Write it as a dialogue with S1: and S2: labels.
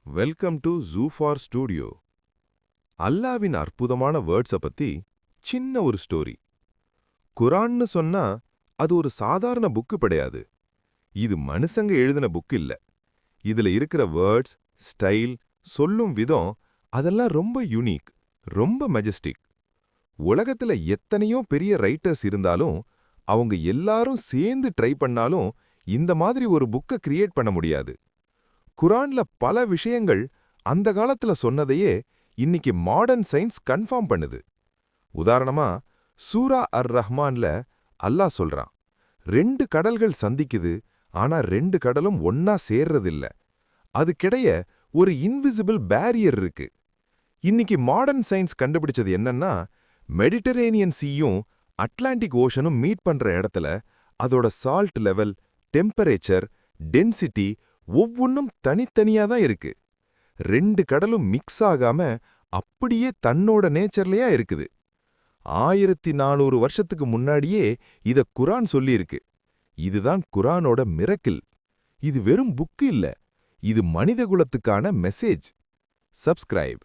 S1: Welcome to ஜூஃபார் studio. அல்லாவின் அற்புதமான வேர்ட்ஸை பத்தி சின்ன ஒரு ஸ்டோரி. குரான்னு சொன்னா அது ஒரு சாதாரண புக்கு கிடையாது. இது மனுஷங்க எழுதின புக் இல்ல. இதுல இருக்கிற வேர்ட்ஸ், ஸ்டைல், சொல்லும் விதம் அதெல்லாம் ரொம்ப யூனிக், ரொம்ப மெஜஸ்டிக். உலகத்துல எத்தனையோ பெரிய ரைட்டர்ஸ் இருந்தாலும் அவங்க எல்லாரும் சேர்ந்து ட்ரை பண்ணாலும் இந்த மாதிரி ஒரு புக்கை கிரியேட் பண்ண முடியாது. குரான்ல பல விஷயங்கள் அந்த காலத்துல சொன்னதையே இன்னைக்கு மாடர்ன் சயின்ஸ் கன்ஃபார்ம் பண்ணுது. உதாரணமா சூரா அர்-ரஹ்மான்ல அல்லாஹ் சொல்றான், 2 கடல்கள் சந்திக்குது, ஆனா 2 கடலும் ஒன்னா சேர்றதில்ல. அதுக்கிடைய ஒரு இன்விசிபிள் பேரியர் இருக்கு. இன்னைக்கு மாடர்ன் சயின்ஸ் கண்டுபிடிச்சது என்னன்னா, மெடிட்டரேனியன் சீயும் அட்லாண்டிக் ஓஷனும் மீட் பண்ற இடத்துல அதோட சால்ட் லெவல், டெம்பரேச்சர், டென்சிட்டி ஒவ்வொன்னும் தனித்தனியா தான் இருக்கு. 2 கடலும் மிக்ஸ் ஆகாம அப்படியே தன்னோட நேச்சர்லயா இருக்குது. 1400 வருஷத்துக்கு முன்னாடியே இத குரான் சொல்லியிருக்கு. இதுதான் குரானோட மிரக்கிள். இது வெறும் புக்கு இல்ல, இது மனிதகுலத்துக்கான மெசேஜ். சப்ஸ்கிரைப்.